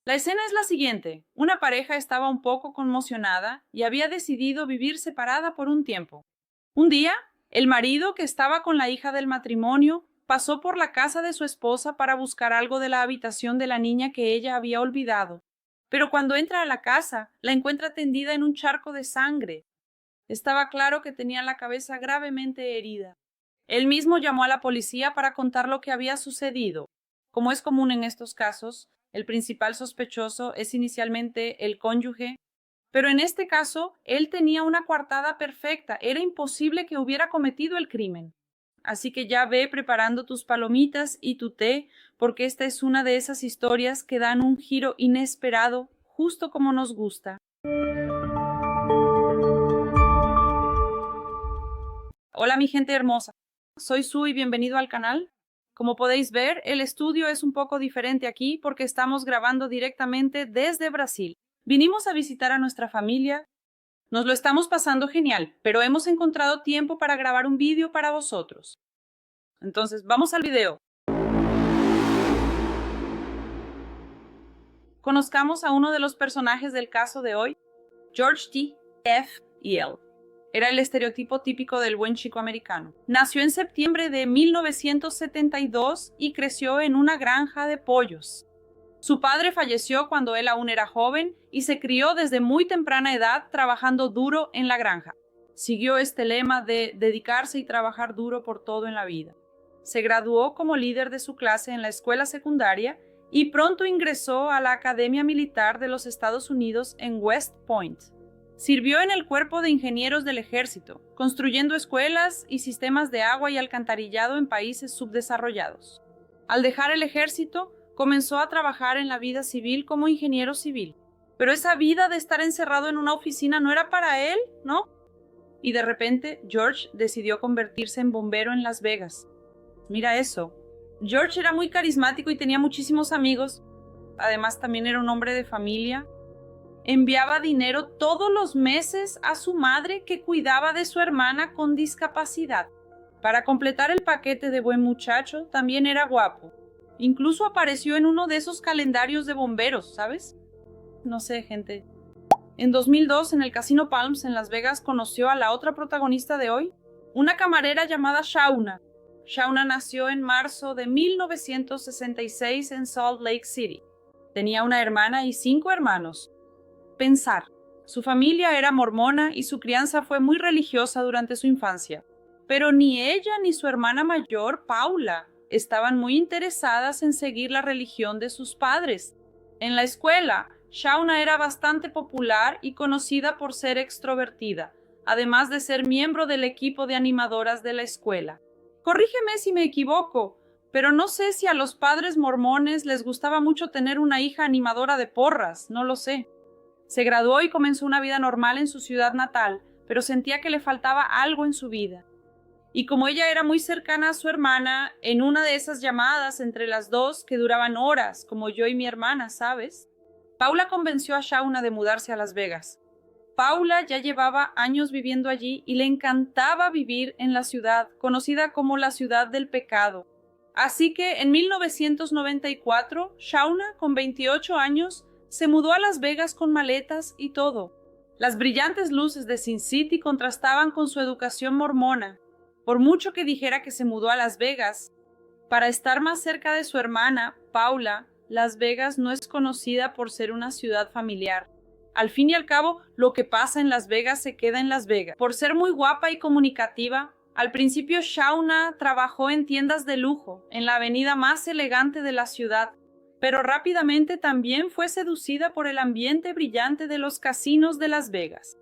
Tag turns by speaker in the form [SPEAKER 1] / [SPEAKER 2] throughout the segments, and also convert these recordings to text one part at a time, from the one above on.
[SPEAKER 1] La escena es la siguiente. Una pareja estaba un poco conmocionada y había decidido vivir separada por un tiempo. Un día, el marido, que estaba con la hija del matrimonio, pasó por la casa de su esposa para buscar algo de la habitación de la niña que ella había olvidado. Pero cuando entra a la casa, la encuentra tendida en un charco de sangre. Estaba claro que tenía la cabeza gravemente herida. Él mismo llamó a la policía para contar lo que había sucedido. Como es común en estos casos, el principal sospechoso es inicialmente el cónyuge, pero en este caso, él tenía una coartada perfecta. Era imposible que hubiera cometido el crimen. Así que ya ve preparando tus palomitas y tu té, porque esta es una de esas historias que dan un giro inesperado, justo como nos gusta. Hola mi gente hermosa, soy Su y bienvenido al canal. Como podéis ver, el estudio es un poco diferente aquí porque estamos grabando directamente desde Brasil. Vinimos a visitar a nuestra familia. Nos lo estamos pasando genial, pero hemos encontrado tiempo para grabar un vídeo para vosotros. Entonces, vamos al video. Conozcamos a uno de los personajes del caso de hoy, George T. F. y L. Era el estereotipo típico del buen chico americano. Nació en septiembre de 1972 y creció en una granja de pollos. Su padre falleció cuando él aún era joven y se crió desde muy temprana edad trabajando duro en la granja. Siguió este lema de dedicarse y trabajar duro por todo en la vida. Se graduó como líder de su clase en la escuela secundaria y pronto ingresó a la Academia Militar de los Estados Unidos en West Point. Sirvió en el Cuerpo de Ingenieros del Ejército, construyendo escuelas y sistemas de agua y alcantarillado en países subdesarrollados. Al dejar el ejército, comenzó a trabajar en la vida civil como ingeniero civil. Pero esa vida de estar encerrado en una oficina no era para él, ¿no? Y de repente, George decidió convertirse en bombero en Las Vegas. Mira eso. George era muy carismático y tenía muchísimos amigos. Además, también era un hombre de familia. Enviaba dinero todos los meses a su madre que cuidaba de su hermana con discapacidad. Para completar el paquete de buen muchacho, también era guapo. Incluso apareció en uno de esos calendarios de bomberos, ¿sabes? No sé, gente. En 2002, en el Casino Palms en Las Vegas, conoció a la otra protagonista de hoy, una camarera llamada Shauna. Shauna nació en marzo de 1966 en Salt Lake City. Tenía una hermana y 5 hermanos. Pensar. Su familia era mormona y su crianza fue muy religiosa durante su infancia. Pero ni ella ni su hermana mayor, Paula, estaban muy interesadas en seguir la religión de sus padres. En la escuela, Shauna era bastante popular y conocida por ser extrovertida, además de ser miembro del equipo de animadoras de la escuela. Corrígeme si me equivoco, pero no sé si a los padres mormones les gustaba mucho tener una hija animadora de porras, no lo sé. Se graduó y comenzó una vida normal en su ciudad natal, pero sentía que le faltaba algo en su vida. Y como ella era muy cercana a su hermana, en una de esas llamadas entre las dos que duraban horas, como yo y mi hermana, ¿sabes? Paula convenció a Shauna de mudarse a Las Vegas. Paula ya llevaba años viviendo allí y le encantaba vivir en la ciudad, conocida como la ciudad del pecado. Así que en 1994, Shauna, con 28 años, se mudó a Las Vegas con maletas y todo. Las brillantes luces de Sin City contrastaban con su educación mormona. Por mucho que dijera que se mudó a Las Vegas, para estar más cerca de su hermana, Paula, Las Vegas no es conocida por ser una ciudad familiar. Al fin y al cabo, lo que pasa en Las Vegas se queda en Las Vegas. Por ser muy guapa y comunicativa, al principio Shauna trabajó en tiendas de lujo, en la avenida más elegante de la ciudad, pero rápidamente también fue seducida por el ambiente brillante de los casinos de Las Vegas.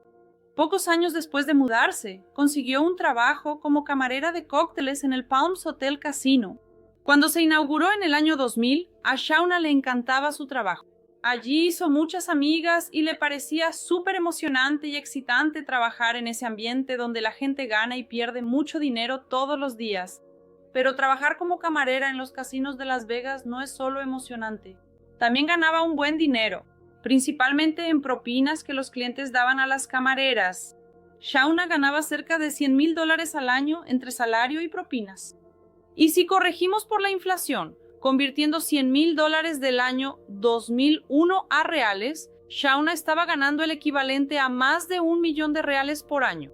[SPEAKER 1] Pocos años después de mudarse, consiguió un trabajo como camarera de cócteles en el Palms Hotel Casino. Cuando se inauguró en el año 2000, a Shauna le encantaba su trabajo. Allí hizo muchas amigas y le parecía súper emocionante y excitante trabajar en ese ambiente donde la gente gana y pierde mucho dinero todos los días. Pero trabajar como camarera en los casinos de Las Vegas no es solo emocionante. También ganaba un buen dinero, principalmente en propinas que los clientes daban a las camareras. Shauna ganaba cerca de $100,000 al año entre salario y propinas. Y si corregimos por la inflación, convirtiendo $100,000 del año 2001 a reales. Shauna estaba ganando el equivalente a más de $1 millón por año.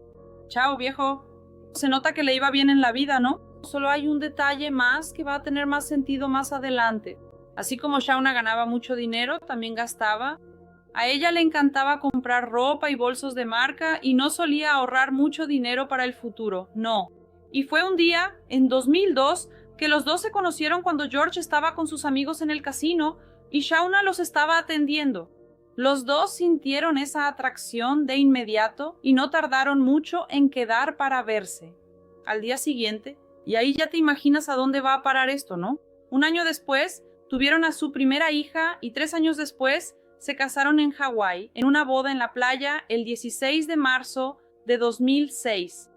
[SPEAKER 1] Chao, viejo. Se nota que le iba bien en la vida, ¿no? Solo hay un detalle más que va a tener más sentido más adelante. Así como Shauna ganaba mucho dinero, también gastaba. A ella le encantaba comprar ropa y bolsos de marca y no solía ahorrar mucho dinero para el futuro, no. Y fue un día, en 2002, que los dos se conocieron cuando George estaba con sus amigos en el casino y Shauna los estaba atendiendo. Los dos sintieron esa atracción de inmediato y no tardaron mucho en quedar para verse. Al día siguiente, y ahí ya te imaginas a dónde va a parar esto, ¿no? Un año después, tuvieron a su primera hija y 3 años después se casaron en Hawái en una boda en la playa el 16 de marzo de 2006,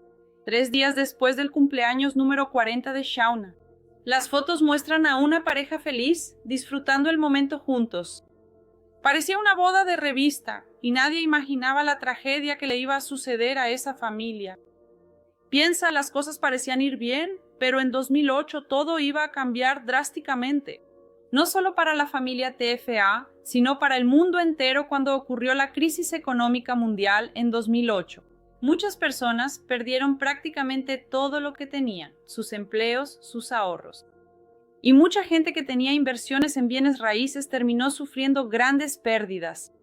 [SPEAKER 1] 3 días después del cumpleaños número 40 de Shauna. Las fotos muestran a una pareja feliz disfrutando el momento juntos. Parecía una boda de revista y nadie imaginaba la tragedia que le iba a suceder a esa familia. Piensa, las cosas parecían ir bien, pero en 2008 todo iba a cambiar drásticamente. No solo para la familia TFA, sino para el mundo entero cuando ocurrió la crisis económica mundial en 2008. Muchas personas perdieron prácticamente todo lo que tenían, sus empleos, sus ahorros. Y mucha gente que tenía inversiones en bienes raíces terminó sufriendo grandes pérdidas.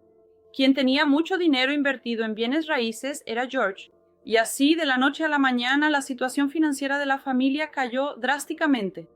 [SPEAKER 1] Quien tenía mucho dinero invertido en bienes raíces era George. Y así, de la noche a la mañana, la situación financiera de la familia cayó drásticamente.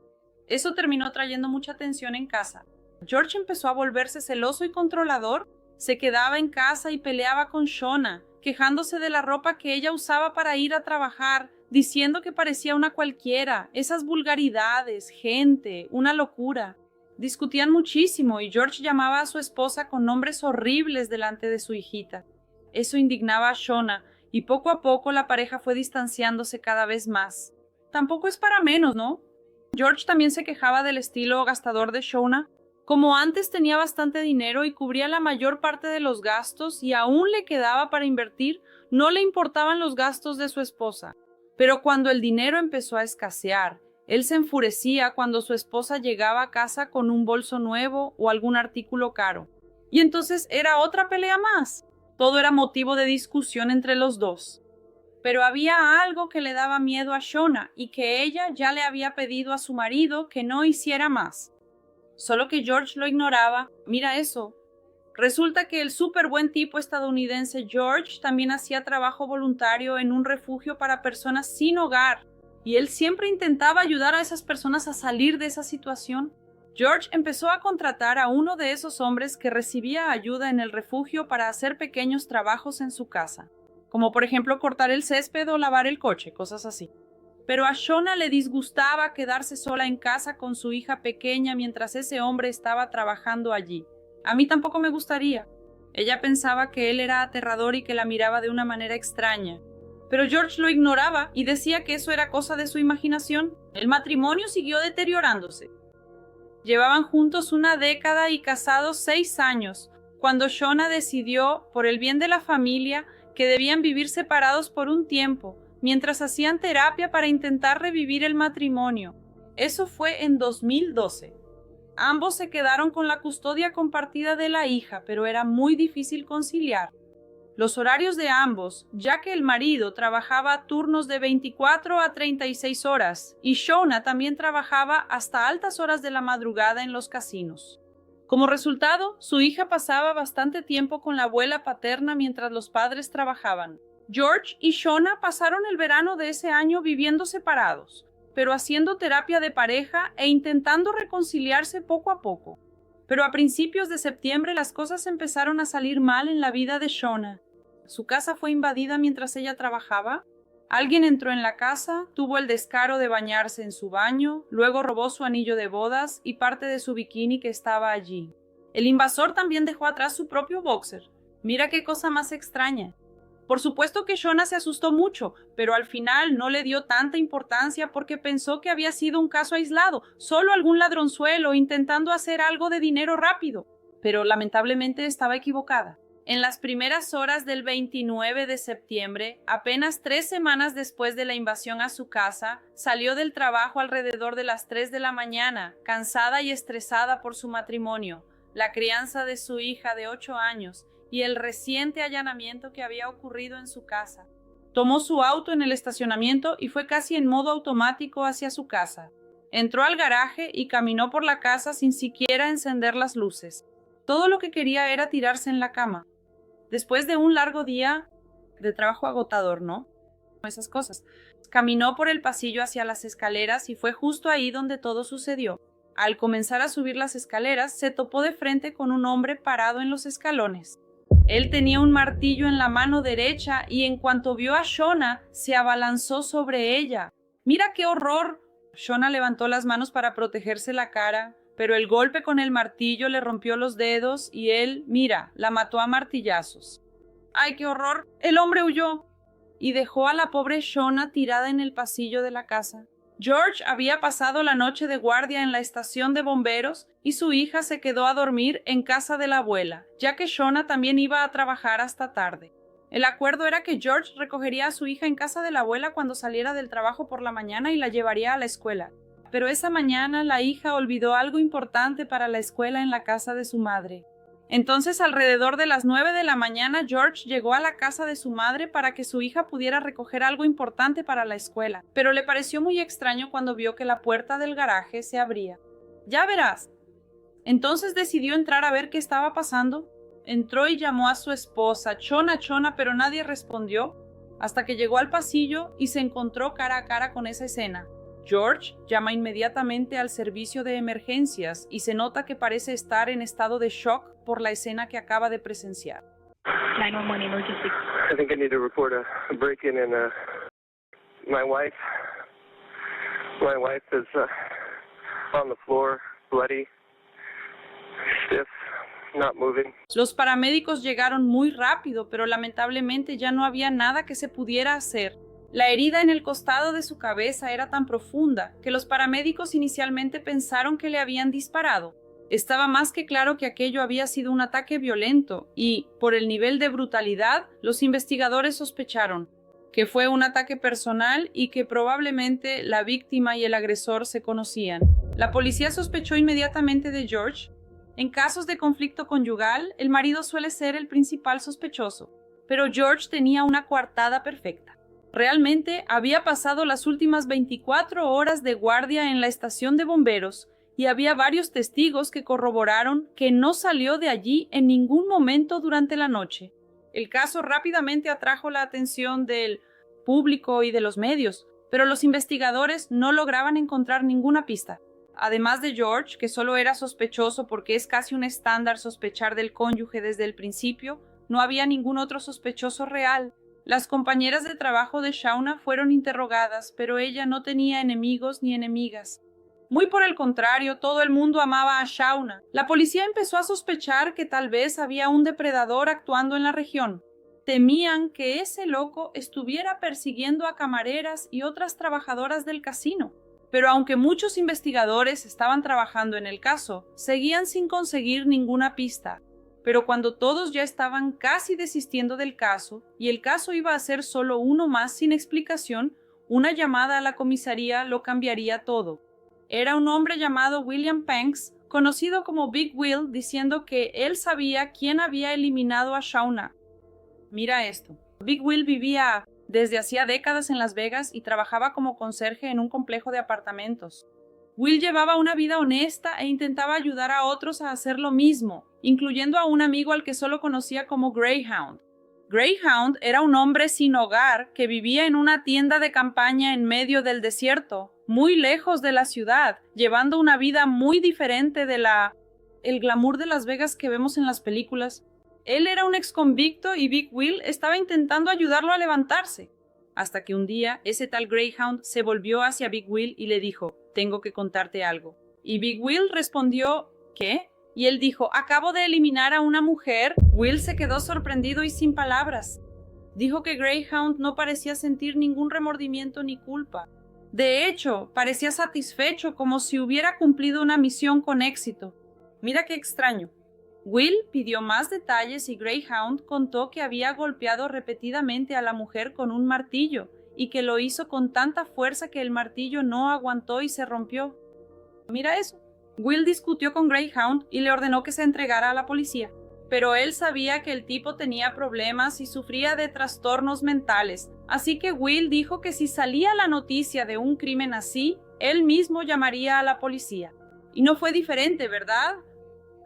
[SPEAKER 1] Eso terminó trayendo mucha tensión en casa. George empezó a volverse celoso y controlador. Se quedaba en casa y peleaba con Shauna, quejándose de la ropa que ella usaba para ir a trabajar, diciendo que parecía una cualquiera, esas vulgaridades, gente, una locura. Discutían muchísimo y George llamaba a su esposa con nombres horribles delante de su hijita. Eso indignaba a Shauna y poco a poco la pareja fue distanciándose cada vez más. Tampoco es para menos, ¿no? George también se quejaba del estilo gastador de Shauna. Como antes tenía bastante dinero y cubría la mayor parte de los gastos y aún le quedaba para invertir, no le importaban los gastos de su esposa. Pero cuando el dinero empezó a escasear, él se enfurecía cuando su esposa llegaba a casa con un bolso nuevo o algún artículo caro. Y entonces era otra pelea más. Todo era motivo de discusión entre los dos. Pero había algo que le daba miedo a Shauna y que ella ya le había pedido a su marido que no hiciera más. Solo que George lo ignoraba. Mira eso. Resulta que el súper buen tipo estadounidense George también hacía trabajo voluntario en un refugio para personas sin hogar. Y él siempre intentaba ayudar a esas personas a salir de esa situación. George empezó a contratar a uno de esos hombres que recibía ayuda en el refugio para hacer pequeños trabajos en su casa, como por ejemplo cortar el césped o lavar el coche, cosas así. Pero a Shauna le disgustaba quedarse sola en casa con su hija pequeña mientras ese hombre estaba trabajando allí. A mí tampoco me gustaría. Ella pensaba que él era aterrador y que la miraba de una manera extraña. Pero George lo ignoraba y decía que eso era cosa de su imaginación. El matrimonio siguió deteriorándose. Llevaban juntos una década y casados 6 años, cuando Shauna decidió, por el bien de la familia, que debían vivir separados por un tiempo, mientras hacían terapia para intentar revivir el matrimonio. Eso fue en 2012. Ambos se quedaron con la custodia compartida de la hija, pero era muy difícil conciliar los horarios de ambos, ya que el marido trabajaba turnos de 24 a 36 horas y Shauna también trabajaba hasta altas horas de la madrugada en los casinos. Como resultado, su hija pasaba bastante tiempo con la abuela paterna mientras los padres trabajaban. George y Shauna pasaron el verano de ese año viviendo separados, pero haciendo terapia de pareja e intentando reconciliarse poco a poco. Pero a principios de septiembre las cosas empezaron a salir mal en la vida de Shauna. Su casa fue invadida mientras ella trabajaba. Alguien entró en la casa, tuvo el descaro de bañarse en su baño, luego robó su anillo de bodas y parte de su bikini que estaba allí. El invasor también dejó atrás su propio boxer. Mira qué cosa más extraña. Por supuesto que Shauna se asustó mucho, pero al final no le dio tanta importancia porque pensó que había sido un caso aislado, solo algún ladronzuelo intentando hacer algo de dinero rápido. Pero lamentablemente estaba equivocada. En las primeras horas del 29 de septiembre, apenas 3 semanas después de la invasión a su casa, salió del trabajo alrededor de las 3 de la mañana, cansada y estresada por su matrimonio, la crianza de su hija de 8 años y el reciente allanamiento que había ocurrido en su casa. Tomó su auto en el estacionamiento y fue casi en modo automático hacia su casa. Entró al garaje y caminó por la casa sin siquiera encender las luces. Todo lo que quería era tirarse en la cama. Después de un largo día de trabajo agotador, ¿no? Esas cosas. Caminó por el pasillo hacia las escaleras y fue justo ahí donde todo sucedió. Al comenzar a subir las escaleras, se topó de frente con un hombre parado en los escalones. Él tenía un martillo en la mano derecha y en cuanto vio a Shona, se abalanzó sobre ella. ¡Mira qué horror! Shona levantó las manos para protegerse la cara, pero el golpe con el martillo le rompió los dedos y él, la mató a martillazos. ¡Ay, qué horror! El hombre huyó y dejó a la pobre Shona tirada en el pasillo de la casa. George había pasado la noche de guardia en la estación de bomberos y su hija se quedó a dormir en casa de la abuela, ya que Shona también iba a trabajar hasta tarde. El acuerdo era que George recogería a su hija en casa de la abuela cuando saliera del trabajo por la mañana y la llevaría a la escuela. Pero esa mañana la hija olvidó algo importante para la escuela en la casa de su madre. Entonces, alrededor de las 9 de la mañana, George llegó a la casa de su madre para que su hija pudiera recoger algo importante para la escuela, pero le pareció muy extraño cuando vio que la puerta del garaje se abría. «Ya verás». Entonces decidió entrar a ver qué estaba pasando. Entró y llamó a su esposa, Chona, Chona, pero nadie respondió, hasta que llegó al pasillo y se encontró cara a cara con esa escena. George llama inmediatamente al servicio de emergencias y se nota que parece estar en estado de shock por la escena que acaba de presenciar.
[SPEAKER 2] 911 emergency.
[SPEAKER 3] I think I need to report a break-in and my wife is on the floor, bloody, stiff, not moving.
[SPEAKER 1] Los paramédicos llegaron muy rápido, pero lamentablemente ya no había nada que se pudiera hacer. La herida en el costado de su cabeza era tan profunda que los paramédicos inicialmente pensaron que le habían disparado. Estaba más que claro que aquello había sido un ataque violento y, por el nivel de brutalidad, los investigadores sospecharon que fue un ataque personal y que probablemente la víctima y el agresor se conocían. La policía sospechó inmediatamente de George. En casos de conflicto conyugal, el marido suele ser el principal sospechoso, pero George tenía una coartada perfecta. Realmente había pasado las últimas 24 horas de guardia en la estación de bomberos y había varios testigos que corroboraron que no salió de allí en ningún momento durante la noche. El caso rápidamente atrajo la atención del público y de los medios, pero los investigadores no lograban encontrar ninguna pista. Además de George, que solo era sospechoso porque es casi un estándar sospechar del cónyuge desde el principio, no había ningún otro sospechoso real. Las compañeras de trabajo de Shauna fueron interrogadas, pero ella no tenía enemigos ni enemigas. Muy por el contrario, todo el mundo amaba a Shauna. La policía empezó a sospechar que tal vez había un depredador actuando en la región. Temían que ese loco estuviera persiguiendo a camareras y otras trabajadoras del casino. Pero aunque muchos investigadores estaban trabajando en el caso, seguían sin conseguir ninguna pista. Pero cuando todos ya estaban casi desistiendo del caso, y el caso iba a ser solo uno más sin explicación, una llamada a la comisaría lo cambiaría todo. Era un hombre llamado William Panks, conocido como Big Will, diciendo que él sabía quién había eliminado a Shauna. Mira esto. Big Will vivía desde hacía décadas en Las Vegas y trabajaba como conserje en un complejo de apartamentos. Will llevaba una vida honesta e intentaba ayudar a otros a hacer lo mismo, incluyendo a un amigo al que solo conocía como Greyhound. Greyhound era un hombre sin hogar que vivía en una tienda de campaña en medio del desierto, muy lejos de la ciudad, llevando una vida muy diferente de el glamour de Las Vegas que vemos en las películas. Él era un exconvicto y Big Will estaba intentando ayudarlo a levantarse. Hasta que un día, ese tal Greyhound se volvió hacia Big Will y le dijo, «Tengo que contarte algo». Y Big Will respondió, «¿Qué?». Y él dijo, «Acabo de eliminar a una mujer». Will se quedó sorprendido y sin palabras. Dijo que Greyhound no parecía sentir ningún remordimiento ni culpa. De hecho, parecía satisfecho como si hubiera cumplido una misión con éxito. Mira qué extraño. Will pidió más detalles y Greyhound contó que había golpeado repetidamente a la mujer con un martillo y que lo hizo con tanta fuerza que el martillo no aguantó y se rompió. Mira eso. Will discutió con Greyhound y le ordenó que se entregara a la policía, pero él sabía que el tipo tenía problemas y sufría de trastornos mentales, así que Will dijo que si salía la noticia de un crimen así, él mismo llamaría a la policía. Y no fue diferente, ¿verdad?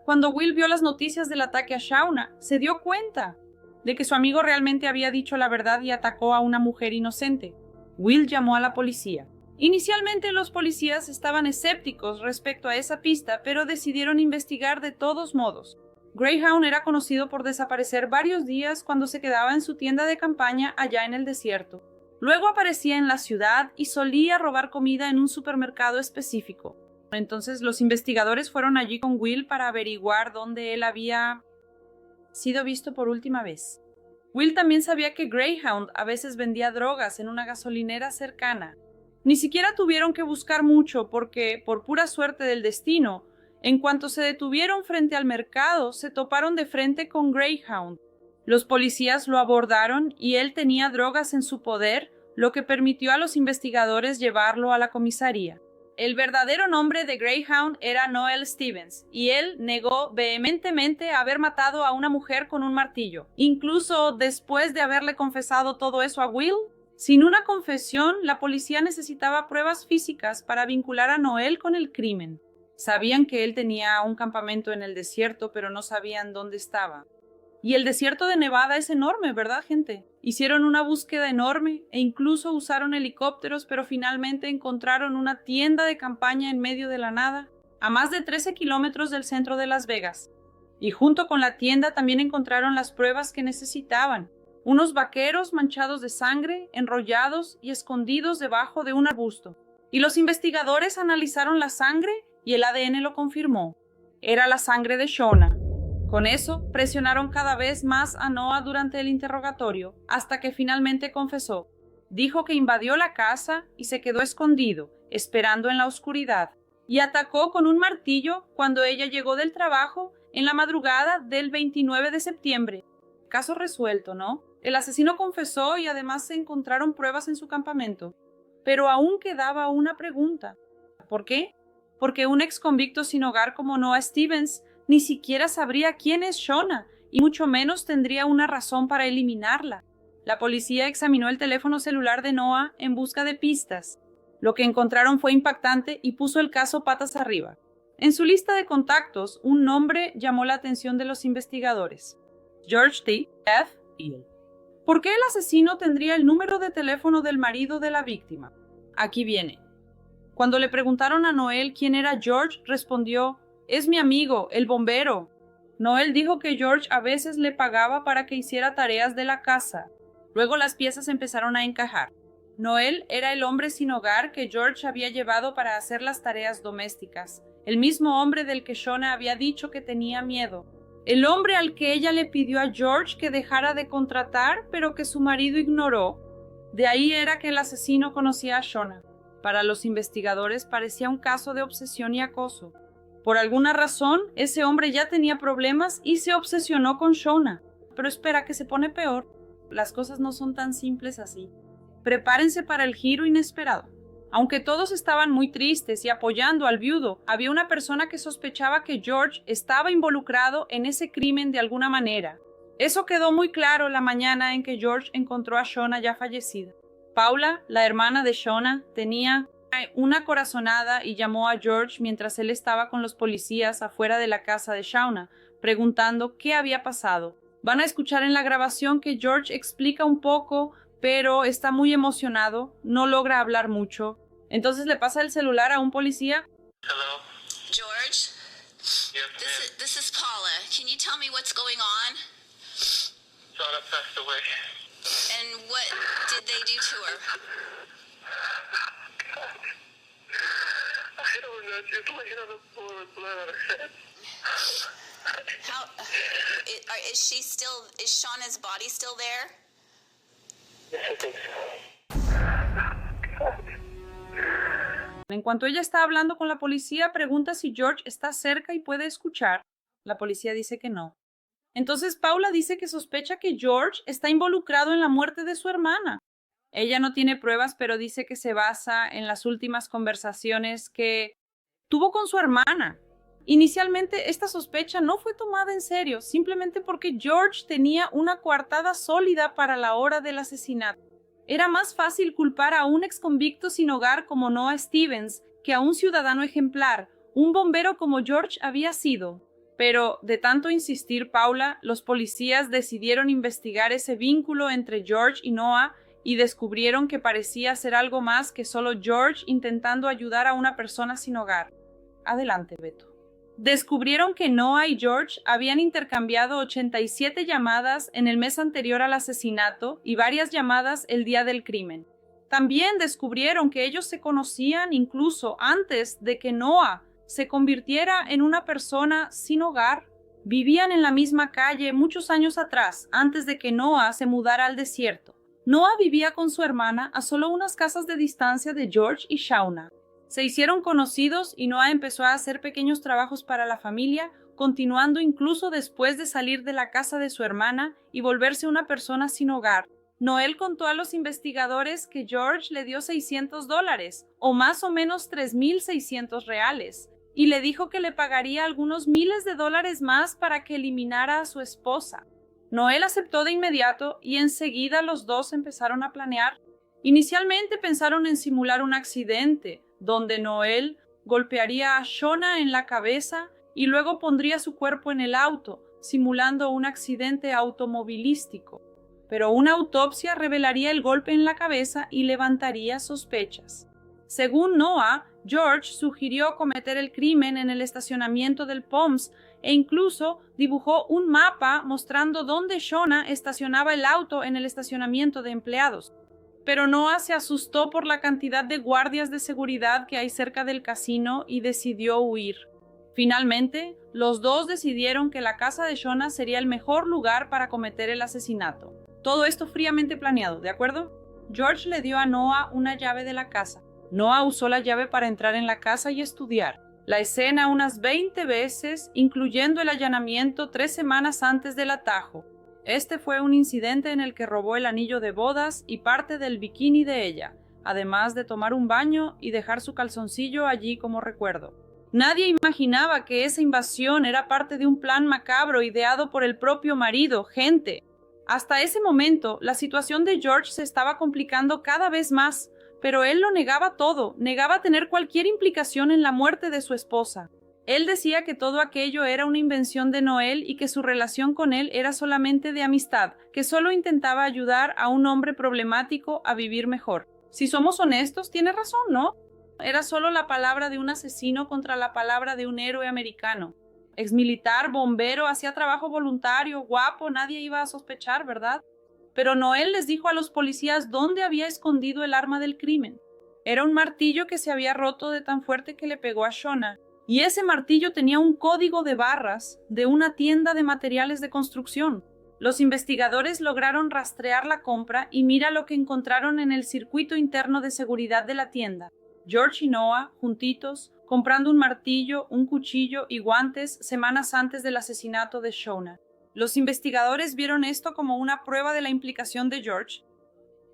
[SPEAKER 1] Cuando Will vio las noticias del ataque a Shauna, se dio cuenta de que su amigo realmente había dicho la verdad y atacó a una mujer inocente. Will llamó a la policía. Inicialmente los policías estaban escépticos respecto a esa pista, pero decidieron investigar de todos modos. Greyhound era conocido por desaparecer varios días cuando se quedaba en su tienda de campaña allá en el desierto. Luego aparecía en la ciudad y solía robar comida en un supermercado específico. Entonces los investigadores fueron allí con Will para averiguar dónde él había sido visto por última vez. Will también sabía que Greyhound a veces vendía drogas en una gasolinera cercana. Ni siquiera tuvieron que buscar mucho porque, por pura suerte del destino, en cuanto se detuvieron frente al mercado, se toparon de frente con Greyhound. Los policías lo abordaron y él tenía drogas en su poder, lo que permitió a los investigadores llevarlo a la comisaría. El verdadero nombre de Greyhound era Noel Stevens, y él negó vehementemente haber matado a una mujer con un martillo, incluso después de haberle confesado todo eso a Will. Sin una confesión, la policía necesitaba pruebas físicas para vincular a Noel con el crimen. Sabían que él tenía un campamento en el desierto, pero no sabían dónde estaba. Y el desierto de Nevada es enorme, ¿verdad, gente? Hicieron una búsqueda enorme e incluso usaron helicópteros, pero finalmente encontraron una tienda de campaña en medio de la nada, a más de 13 kilómetros del centro de Las Vegas. Y junto con la tienda también encontraron las pruebas que necesitaban. Unos vaqueros manchados de sangre, enrollados y escondidos debajo de un arbusto. Y los investigadores analizaron la sangre y el ADN lo confirmó. Era la sangre de Shauna. Con eso, presionaron cada vez más a Noah durante el interrogatorio, hasta que finalmente confesó. Dijo que invadió la casa y se quedó escondido, esperando en la oscuridad, y atacó con un martillo cuando ella llegó del trabajo en la madrugada del 29 de septiembre. Caso resuelto, ¿no? El asesino confesó y además se encontraron pruebas en su campamento. Pero aún quedaba una pregunta. ¿Por qué? Porque un ex convicto sin hogar como Noah Stevens ni siquiera sabría quién es Shauna y mucho menos tendría una razón para eliminarla. La policía examinó el teléfono celular de Noah en busca de pistas. Lo que encontraron fue impactante y puso el caso patas arriba. En su lista de contactos, un nombre llamó la atención de los investigadores. George T. F. Eel. ¿Por qué el asesino tendría el número de teléfono del marido de la víctima? Aquí viene. Cuando le preguntaron a Noel quién era George, respondió, «Es mi amigo, el bombero». Noel dijo que George a veces le pagaba para que hiciera tareas de la casa. Luego las piezas empezaron a encajar. Noel era el hombre sin hogar que George había llevado para hacer las tareas domésticas, el mismo hombre del que Shauna había dicho que tenía miedo. El hombre al que ella le pidió a George que dejara de contratar, pero que su marido ignoró. De ahí era que el asesino conocía a Shauna. Para los investigadores parecía un caso de obsesión y acoso. Por alguna razón, ese hombre ya tenía problemas y se obsesionó con Shauna. Pero espera, que se pone peor. Las cosas no son tan simples así. Prepárense para el giro inesperado. Aunque todos estaban muy tristes y apoyando al viudo, había una persona que sospechaba que George estaba involucrado en ese crimen de alguna manera. Eso quedó muy claro la mañana en que George encontró a Shauna ya fallecida. Paula, la hermana de Shauna, tenía una corazonada y llamó a George mientras él estaba con los policías afuera de la casa de Shauna, preguntando qué había pasado. Van a escuchar en la grabación que George explica un poco, pero está muy emocionado, no logra hablar mucho. Entonces le pasa el celular a un policía.
[SPEAKER 3] Hello?
[SPEAKER 4] George,
[SPEAKER 3] Yes,
[SPEAKER 4] this is Paula. Can you tell me what's going on?
[SPEAKER 3] Shauna passed away.
[SPEAKER 4] And what did they do to her?
[SPEAKER 3] I don't know. She's laying on the floor with blood on her head.
[SPEAKER 4] How is Shauna's body still there?
[SPEAKER 3] Yes, I think so.
[SPEAKER 1] En cuanto ella está hablando con la policía, pregunta si George está cerca y puede escuchar. La policía dice que no. Entonces Paula dice que sospecha que George está involucrado en la muerte de su hermana. Ella no tiene pruebas, pero dice que se basa en las últimas conversaciones que tuvo con su hermana. Inicialmente, esta sospecha no fue tomada en serio, simplemente porque George tenía una coartada sólida para la hora del asesinato. Era más fácil culpar a un exconvicto sin hogar como Noah Stevens que a un ciudadano ejemplar, un bombero como George había sido. Pero, de tanto insistir Paula, los policías decidieron investigar ese vínculo entre George y Noah y descubrieron que parecía ser algo más que solo George intentando ayudar a una persona sin hogar. Adelante, Beto. Descubrieron que Noah y George habían intercambiado 87 llamadas en el mes anterior al asesinato y varias llamadas el día del crimen. También descubrieron que ellos se conocían incluso antes de que Noah se convirtiera en una persona sin hogar. Vivían en la misma calle muchos años atrás, antes de que Noah se mudara al desierto. Noah vivía con su hermana a solo unas casas de distancia de George y Shauna. Se hicieron conocidos y Noah empezó a hacer pequeños trabajos para la familia, continuando incluso después de salir de la casa de su hermana y volverse una persona sin hogar. Noel contó a los investigadores que George le dio $600, o más o menos 3,600 reales, y le dijo que le pagaría algunos miles de dólares más para que eliminara a su esposa. Noel aceptó de inmediato y enseguida los dos empezaron a planear. Inicialmente pensaron en simular un accidente, donde Noel golpearía a Shauna en la cabeza y luego pondría su cuerpo en el auto, simulando un accidente automovilístico. Pero una autopsia revelaría el golpe en la cabeza y levantaría sospechas. Según Noah, George sugirió cometer el crimen en el estacionamiento del Palms e incluso dibujó un mapa mostrando dónde Shauna estacionaba el auto en el estacionamiento de empleados. Pero Noah se asustó por la cantidad de guardias de seguridad que hay cerca del casino y decidió huir. Finalmente, los dos decidieron que la casa de Shauna sería el mejor lugar para cometer el asesinato. Todo esto fríamente planeado, ¿de acuerdo? George le dio a Noah una llave de la casa. Noah usó la llave para entrar en la casa y estudiar la escena unas 20 veces, incluyendo el allanamiento 3 semanas antes del atajo. Este fue un incidente en el que robó el anillo de bodas y parte del bikini de ella, además de tomar un baño y dejar su calzoncillo allí como recuerdo. Nadie imaginaba que esa invasión era parte de un plan macabro ideado por el propio marido, gente. Hasta ese momento, la situación de George se estaba complicando cada vez más, pero él lo negaba todo, negaba tener cualquier implicación en la muerte de su esposa. Él decía que todo aquello era una invención de Noel y que su relación con él era solamente de amistad, que solo intentaba ayudar a un hombre problemático a vivir mejor. Si somos honestos, tiene razón, ¿no? Era solo la palabra de un asesino contra la palabra de un héroe americano. Exmilitar, bombero, hacía trabajo voluntario, guapo, nadie iba a sospechar, ¿verdad? Pero Noel les dijo a los policías dónde había escondido el arma del crimen. Era un martillo que se había roto de tan fuerte que le pegó a Shauna. Y ese martillo tenía un código de barras de una tienda de materiales de construcción. Los investigadores lograron rastrear la compra y mira lo que encontraron en el circuito interno de seguridad de la tienda. George y Noah, juntitos, comprando un martillo, un cuchillo y guantes semanas antes del asesinato de Shauna. Los investigadores vieron esto como una prueba de la implicación de George.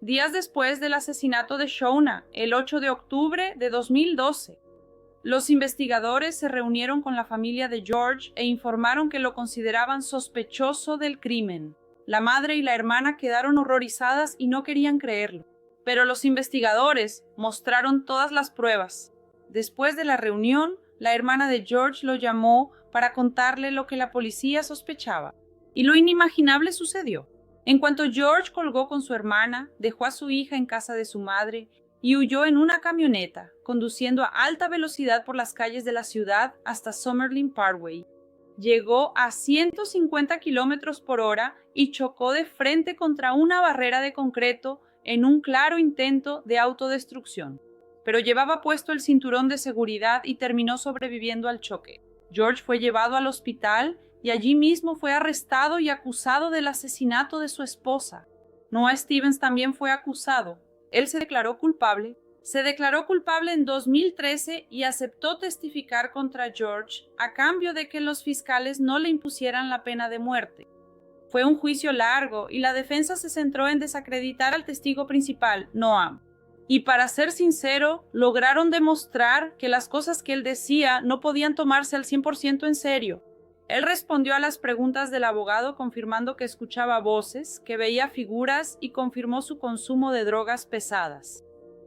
[SPEAKER 1] Días después del asesinato de Shauna, el 8 de octubre de 2012, los investigadores se reunieron con la familia de George e informaron que lo consideraban sospechoso del crimen. La madre y la hermana quedaron horrorizadas y no querían creerlo. Pero los investigadores mostraron todas las pruebas. Después de la reunión, la hermana de George lo llamó para contarle lo que la policía sospechaba. Y lo inimaginable sucedió. En cuanto George colgó con su hermana, dejó a su hija en casa de su madre y huyó en una camioneta, conduciendo a alta velocidad por las calles de la ciudad hasta Summerlin Parkway. Llegó a 150 kilómetros por hora y chocó de frente contra una barrera de concreto en un claro intento de autodestrucción. Pero llevaba puesto el cinturón de seguridad y terminó sobreviviendo al choque. George fue llevado al hospital y allí mismo fue arrestado y acusado del asesinato de su esposa. Noah Stevens también fue acusado. Él se declaró culpable, Se declaró culpable en 2013 y aceptó testificar contra George a cambio de que los fiscales no le impusieran la pena de muerte. Fue un juicio largo y la defensa se centró en desacreditar al testigo principal, Noam. Y para ser sincero, lograron demostrar que las cosas que él decía no podían tomarse al 100% en serio. Él respondió a las preguntas del abogado confirmando que escuchaba voces, que veía figuras y confirmó su consumo de drogas pesadas.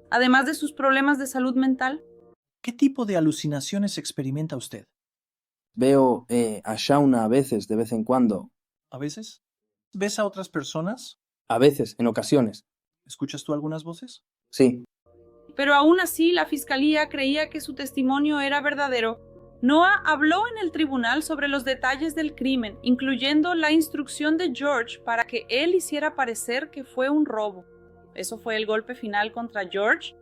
[SPEAKER 1] Además de sus problemas de salud mental.
[SPEAKER 5] ¿Qué tipo de alucinaciones experimenta usted?
[SPEAKER 6] Veo a Shauna a veces, de vez en cuando.
[SPEAKER 5] ¿A veces? ¿Ves a otras personas?
[SPEAKER 6] A veces, en ocasiones.
[SPEAKER 5] ¿Escuchas tú algunas voces?
[SPEAKER 6] Sí.
[SPEAKER 1] Pero aún así, la fiscalía creía que su testimonio era verdadero. Noah habló en el tribunal sobre los detalles del crimen, incluyendo la instrucción de George para que él hiciera parecer que fue un robo. Eso fue el golpe final contra George.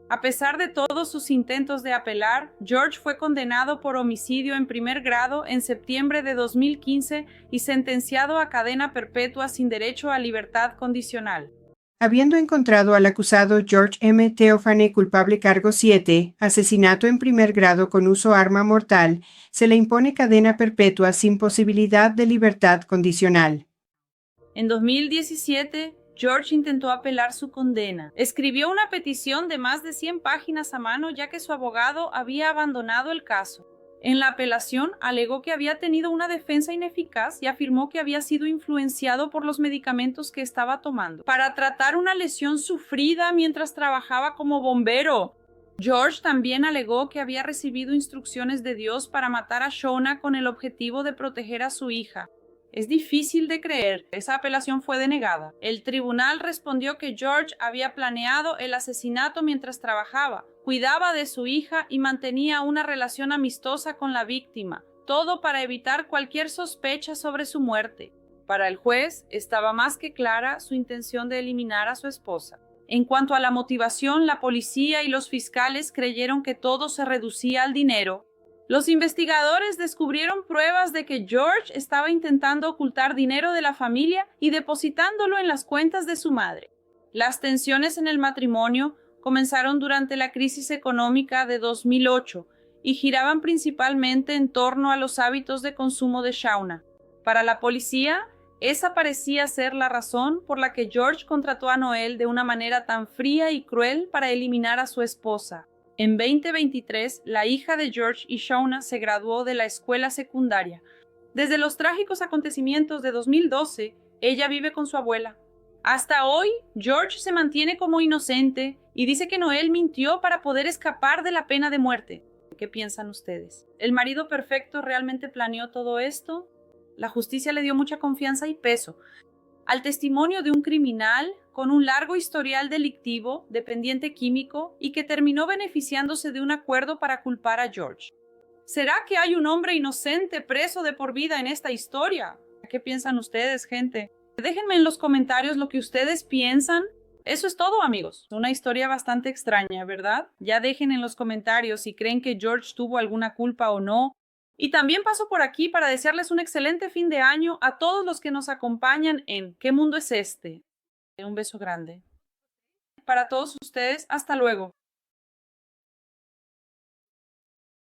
[SPEAKER 1] A pesar de todos sus intentos de apelar, George fue condenado por homicidio en primer grado en septiembre de 2015 y sentenciado a cadena perpetua sin derecho a libertad condicional.
[SPEAKER 7] Habiendo encontrado al acusado George M. Theophane culpable cargo 7, asesinato en primer grado con uso arma mortal, se le impone cadena perpetua sin posibilidad de libertad condicional.
[SPEAKER 1] En 2017, George intentó apelar su condena. Escribió una petición de más de 100 páginas a mano ya que su abogado había abandonado el caso. En la apelación, alegó que había tenido una defensa ineficaz y afirmó que había sido influenciado por los medicamentos que estaba tomando para tratar una lesión sufrida mientras trabajaba como bombero. George también alegó que había recibido instrucciones de Dios para matar a Shauna con el objetivo de proteger a su hija. Es difícil de creer, esa apelación fue denegada. El tribunal respondió que George había planeado el asesinato mientras trabajaba, cuidaba de su hija y mantenía una relación amistosa con la víctima, todo para evitar cualquier sospecha sobre su muerte. Para el juez, estaba más que clara su intención de eliminar a su esposa. En cuanto a la motivación, la policía y los fiscales creyeron que todo se reducía al dinero. Los investigadores descubrieron pruebas de que George estaba intentando ocultar dinero de la familia y depositándolo en las cuentas de su madre. Las tensiones en el matrimonio comenzaron durante la crisis económica de 2008 y giraban principalmente en torno a los hábitos de consumo de Shauna. Para la policía, esa parecía ser la razón por la que George contrató a Noel de una manera tan fría y cruel para eliminar a su esposa. En 2023, la hija de George y Shauna se graduó de la escuela secundaria. Desde los trágicos acontecimientos de 2012, ella vive con su abuela. Hasta hoy, George se mantiene como inocente y dice que Noel mintió para poder escapar de la pena de muerte. ¿Qué piensan ustedes? ¿El marido perfecto realmente planeó todo esto? La justicia le dio mucha confianza y peso al testimonio de un criminal con un largo historial delictivo, dependiente químico, y que terminó beneficiándose de un acuerdo para culpar a George. ¿Será que hay un hombre inocente preso de por vida en esta historia? ¿Qué piensan ustedes, gente? Déjenme en los comentarios lo que ustedes piensan. Eso es todo, amigos. Una historia bastante extraña, ¿verdad? Ya dejen en los comentarios si creen que George tuvo alguna culpa o no. Y también paso por aquí para desearles un excelente fin de año a todos los que nos acompañan en ¿Qué mundo es este? Un beso grande. Para todos ustedes, hasta luego.